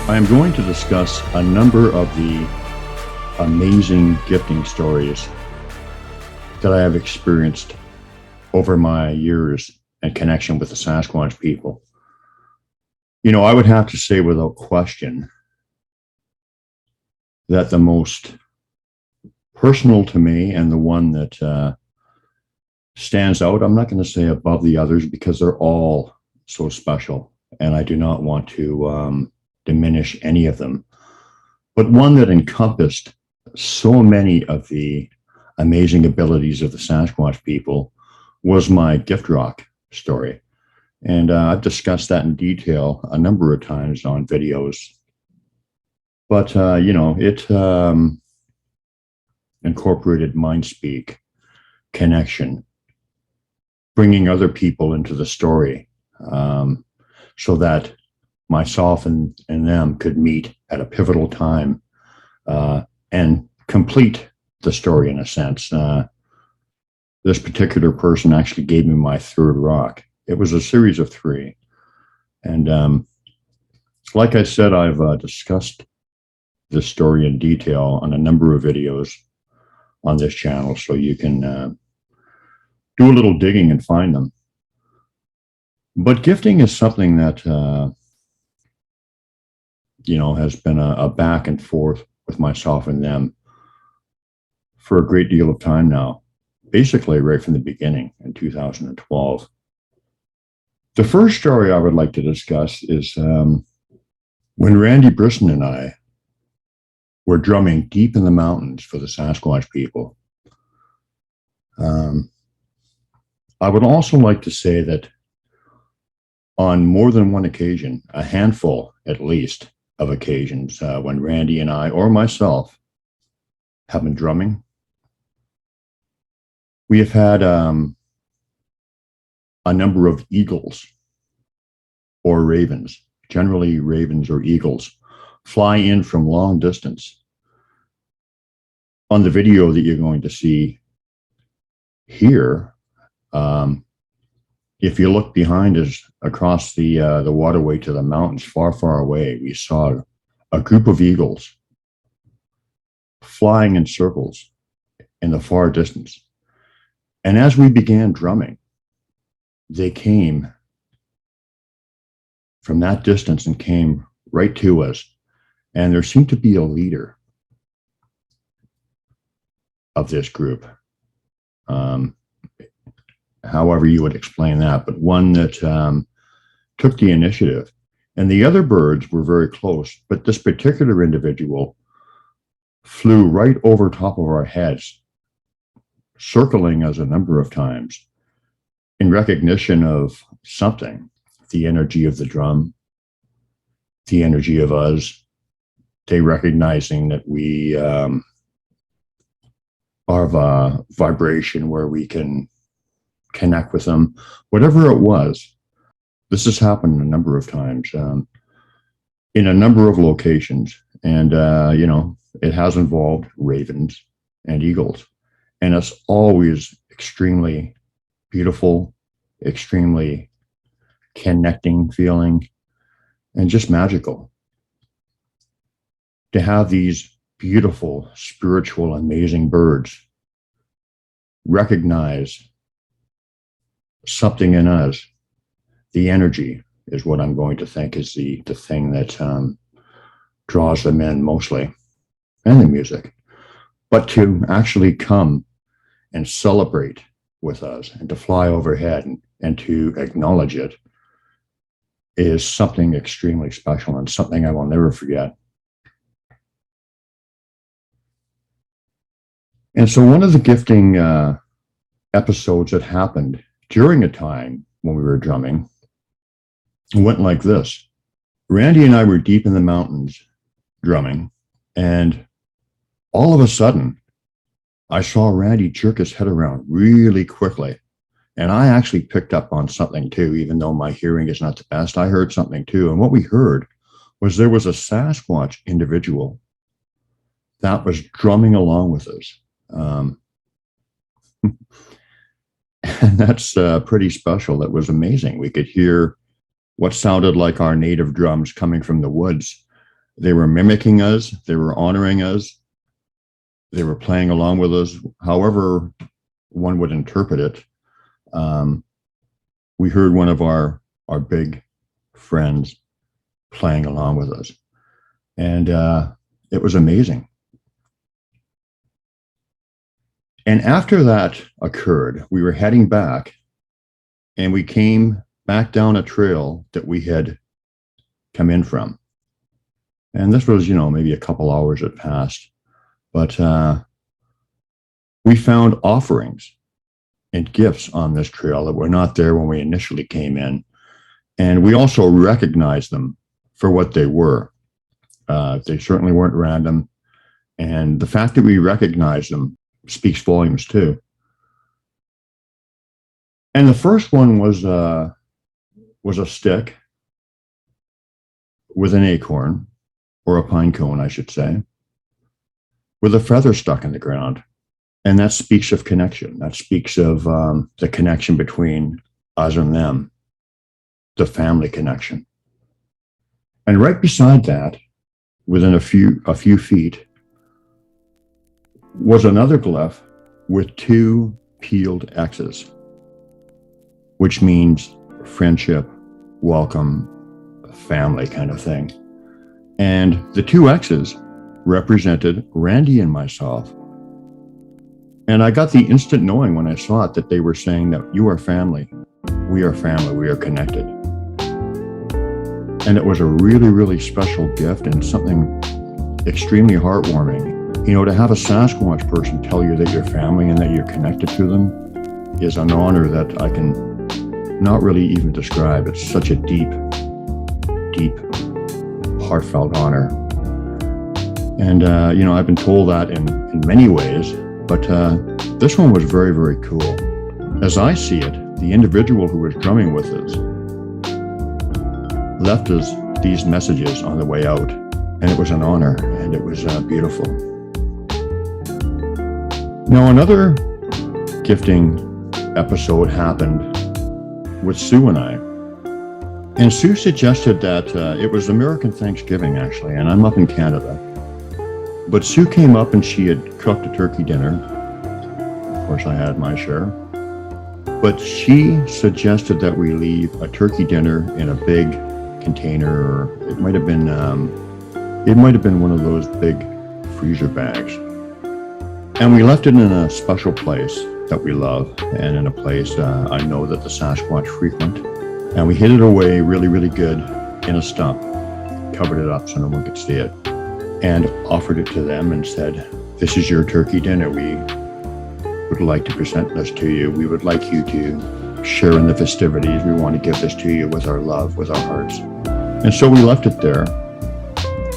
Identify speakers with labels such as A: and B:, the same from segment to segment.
A: I am going to discuss a number of the amazing gifting stories that I have experienced over my years in connection with the Sasquatch people. You know, I would have to say without question that the most personal to me and the one that stands out, I'm not going to say above the others because they're all so special, and I do not want to diminish any of them. But one that encompassed so many of the amazing abilities of the Sasquatch people was my gift rock story. And I've discussed that in detail a number of times on videos. But, it incorporated mind speak, connection, bringing other people into the story so that myself and them could meet at a pivotal time and complete the story in a sense. This particular person actually gave me my third rock. It was a series of three. And like I said, I've discussed this story in detail on a number of videos on this channel, so you can do a little digging and find them. But gifting is something that, has been a back and forth with myself and them for a great deal of time now, basically right from the beginning in 2012. The first story I would like to discuss is when Randy Brisson and I were drumming deep in the mountains for the Sasquatch people. I would also like to say that on more than one occasion, a handful at least of occasions, when Randy and I or myself have been drumming, we have had a number of eagles or ravens, generally ravens or eagles, fly in from long distance. On the video that you're going to see here, if you look behind us across the waterway to the mountains far, far away, we saw a group of eagles flying in circles in the far distance. And as we began drumming, they came from that distance and came right to us. And there seemed to be a leader of this group. However you would explain that, but one that took the initiative. And the other birds were very close, but this particular individual flew right over top of our heads, circling us a number of times in recognition of something, the energy of the drum, the energy of us, they recognizing that we are of a vibration where we can connect with them, whatever it was. This has happened a number of times in a number of locations. And, it has involved ravens and eagles. And it's always extremely beautiful, extremely connecting feeling, and just magical to have these beautiful, spiritual, amazing birds recognize something in us. The energy is what I'm going to think is the thing that draws them in mostly, and the music. But to actually come and celebrate with us and to fly overhead and to acknowledge it is something extremely special and something I will never forget. And so one of the gifting episodes that happened during a time when we were drumming went like this. Randy and I were deep in the mountains drumming, and all of a sudden, I saw Randy jerk his head around really quickly. And I actually picked up on something too, even though my hearing is not the best. I heard something too. And what we heard was there was a Sasquatch individual that was drumming along with us. And that's pretty special. That was amazing. We could hear what sounded like our native drums coming from the woods They were mimicking us. They were honoring us. They were playing along with us, however one would interpret it. We heard one of our big friends playing along with us. And it was amazing. And after that occurred, we were heading back, and we came back down a trail that we had come in from. And this was, maybe a couple hours had passed. But we found offerings and gifts on this trail that were not there when we initially came in. And we also recognized them for what they were. They certainly weren't random. And the fact that we recognized them speaks volumes too. And the first one was a stick with an acorn, or a pine cone, I should say, with a feather stuck in the ground. And that speaks of connection. That speaks of the connection between us and them, the family connection. And right beside that, within a few feet, was another glyph with 2 peeled X's, which means friendship, welcome, family kind of thing. And the 2 X's represented Randy and myself. And I got the instant knowing when I saw it that they were saying that you are family, we are connected. And it was a really, really special gift and something extremely heartwarming. To have a Sasquatch person tell you that you're family and that you're connected to them is an honor that I can not really even describe. It's such a deep, deep, heartfelt honor. And, I've been told that in many ways, but this one was very, very cool. As I see it, the individual who was drumming with us left us these messages on the way out, and it was an honor, and it was beautiful. Now, another gifting episode happened with Sue and I. And Sue suggested that it was American Thanksgiving, actually, and I'm up in Canada. But Sue came up and she had cooked a turkey dinner. Of course, I had my share. But she suggested that we leave a turkey dinner in a big container, or it might have been one of those big freezer bags. And we left it in a special place that we love, and in a place I know that the Sasquatch frequent. And we hid it away really, really good in a stump, covered it up so no one could see it, and offered it to them and said, "This is your turkey dinner. We would like to present this to you. We would like you to share in the festivities. We want to give this to you with our love, with our hearts." And so we left it there,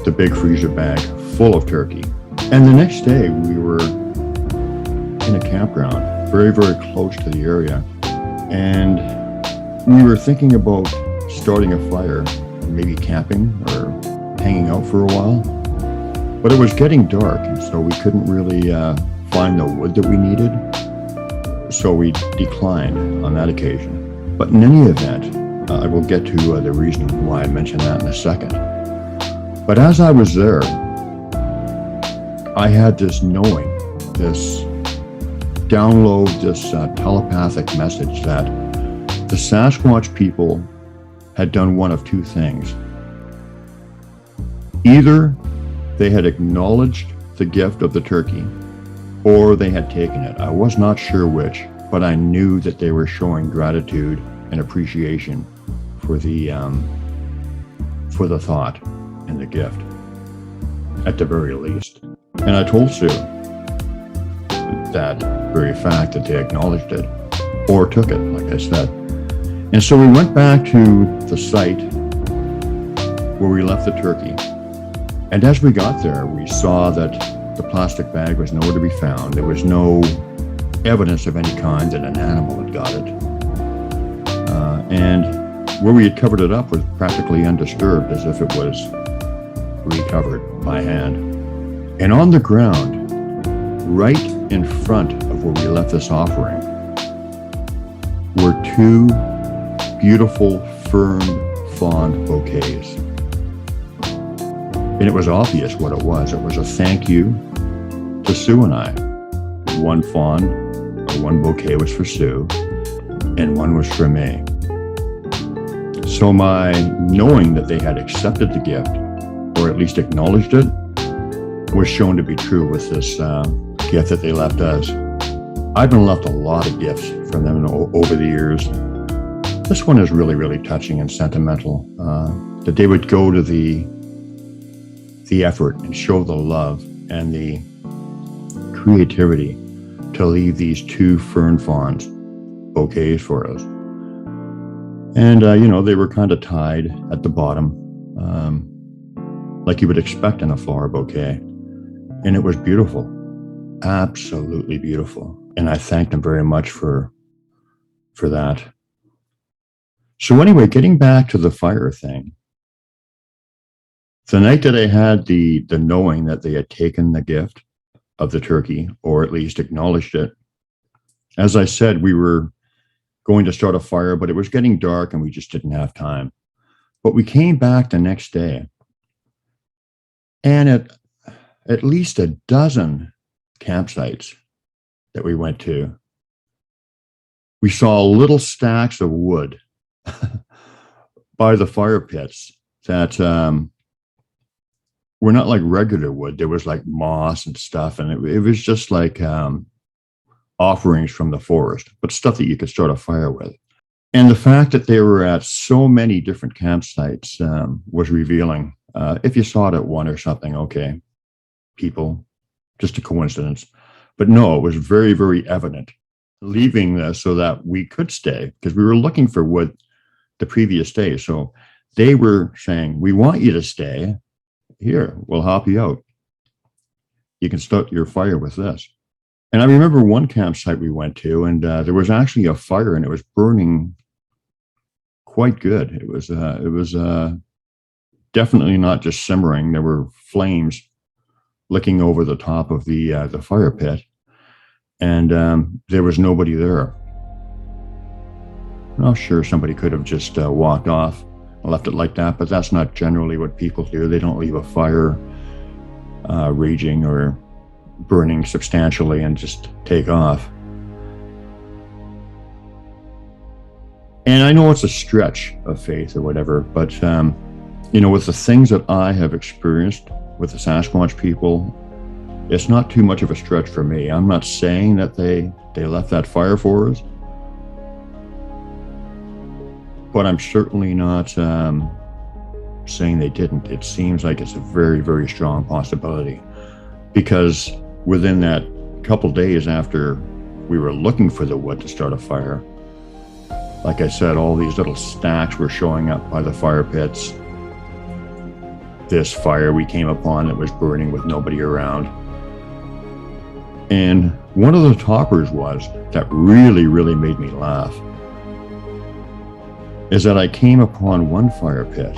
A: the big freezer bag full of turkey. And the next day we were in a campground, very, very close to the area. And we were thinking about starting a fire, maybe camping or hanging out for a while. But it was getting dark, and so we couldn't really find the wood that we needed. So we declined on that occasion. But in any event, I will get to the reason why I mentioned that in a second. But as I was there, I had this knowing, this download, this telepathic message that the Sasquatch people had done one of 2 things. Either they had acknowledged the gift of the turkey, or they had taken it. I was not sure which, but I knew that they were showing gratitude and appreciation for the thought and the gift, at the very least. And I told Sue that very fact, that they acknowledged it or took it, like I said. And so we went back to the site where we left the turkey. And as we got there, we saw that the plastic bag was nowhere to be found. There was no evidence of any kind that an animal had got it. And where we had covered it up was practically undisturbed, as if it was recovered by hand. And on the ground, right in front of where we left this offering, were 2 beautiful fern fawn bouquets. And it was obvious what it was. It was a thank you to Sue and I. One fawn, or one bouquet was for Sue, and one was for me. So my knowing that they had accepted the gift, or at least acknowledged it, was shown to be true with this gift that they left us. I've been left a lot of gifts from them over the years. This one is really, really touching and sentimental. That they would go to the effort and show the love and the creativity to leave these 2 fern fawns bouquets for us. And, they were kind of tied at the bottom, like you would expect in a flower bouquet. And it was beautiful, absolutely beautiful. And I thanked them very much for that. So anyway, getting back to the fire thing, the night that I had the knowing that they had taken the gift of the turkey, or at least acknowledged it, as I said, we were going to start a fire, but it was getting dark and we just didn't have time. But we came back the next day, and at least a dozen campsites that we went to, we saw little stacks of wood by the fire pits that were not like regular wood. There was like moss and stuff, and it was just like offerings from the forest, but stuff that you could start a fire with. And the fact that they were at so many different campsites was revealing. If you saw it at one or something, okay, people, just a coincidence. But no, it was very, very evident, leaving this so that we could stay, because we were looking for wood the previous day. So they were saying, we want you to stay. Here, we'll help you out. You can start your fire with this. And I remember one campsite we went to, and there was actually a fire, and it was burning quite good. It was definitely not just simmering. There were flames licking over the top of the fire pit, and there was nobody there. Well, sure, somebody could have just walked off and left it like that, but that's not generally what people do. They don't leave a fire raging or burning substantially and just take off. And I know it's a stretch of faith or whatever, but with the things that I have experienced with the Sasquatch people, it's not too much of a stretch for me. I'm not saying that they left that fire for us, but I'm certainly not saying they didn't. It seems like it's a very, very strong possibility, because within that couple days after we were looking for the wood to start a fire, like I said, all these little stacks were showing up by the fire pits. This fire we came upon that was burning with nobody around. And one of the toppers that really, really made me laugh is that I came upon one fire pit,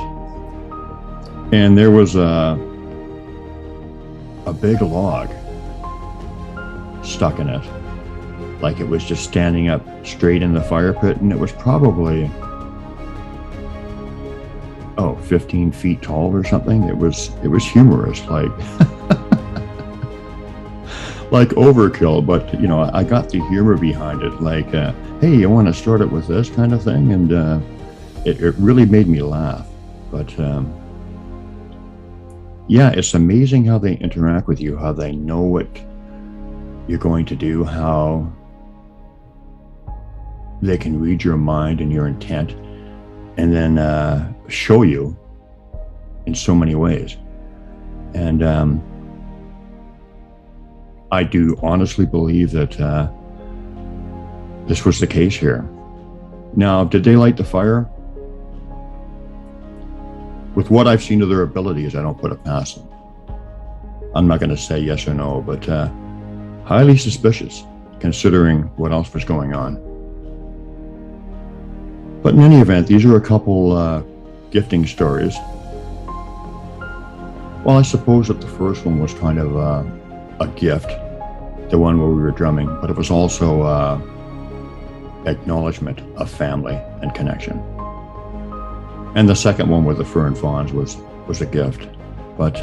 A: and there was a big log stuck in it, like it was just standing up straight in the fire pit, and it was probably 15 feet tall or something. It was humorous, like like overkill, but I got the humor behind it, like hey, you want to start it with this kind of thing, and it really made me laugh. But yeah, it's amazing how they interact with you, how they know what you're going to do, how they can read your mind and your intent, and then show you in so many ways. And I do honestly believe that this was the case here. Now, did they light the fire? With what I've seen of their abilities, I don't put it past them. I'm not going to say yes or no, but highly suspicious, considering what else was going on. But in any event, these are a couple gifting stories. Well, I suppose that the first one was kind of a gift, the one where we were drumming, but it was also acknowledgement of family and connection. And the second one with the fern fawns was a gift. But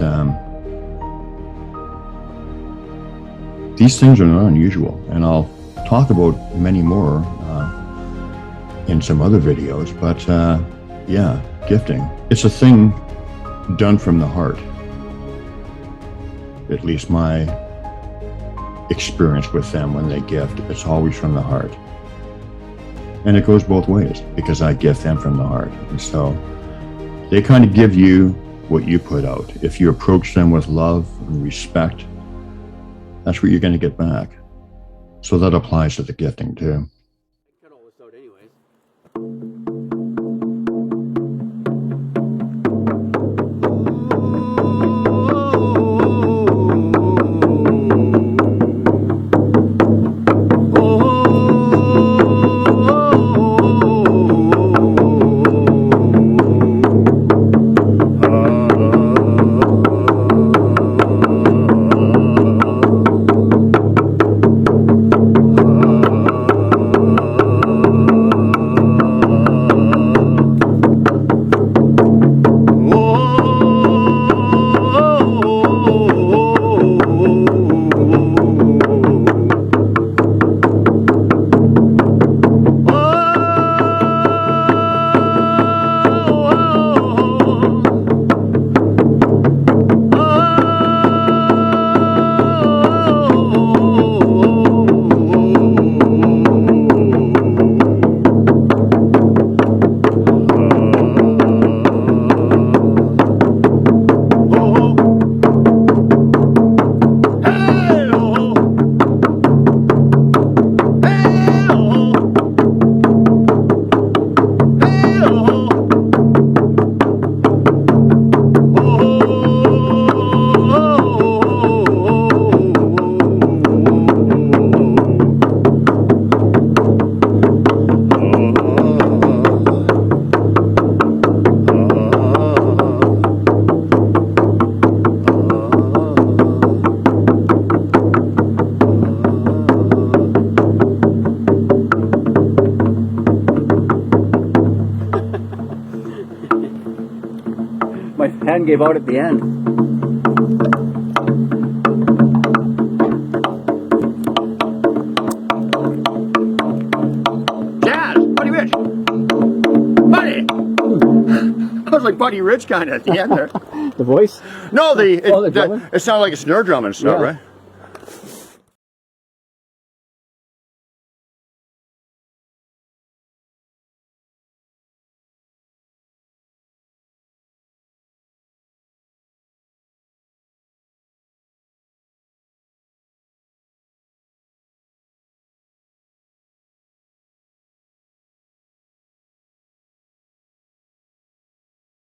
A: these things are not unusual, and I'll talk about many more in some other videos. But yeah, gifting. It's a thing done from the heart. At least my experience with them when they gift, it's always from the heart. And it goes both ways, because I gift them from the heart. And so they kind of give you what you put out. If you approach them with love and respect, that's what you're going to get back. So that applies to the gifting too.
B: Cut all this out anyways. My hand gave out at the end. Jazz! Buddy Rich! Buddy! I was like Buddy Rich kind of at the end there.
C: The voice?
B: No,
C: the drumming?
B: it sounded like a snare drum and stuff,
C: Yeah.
B: right?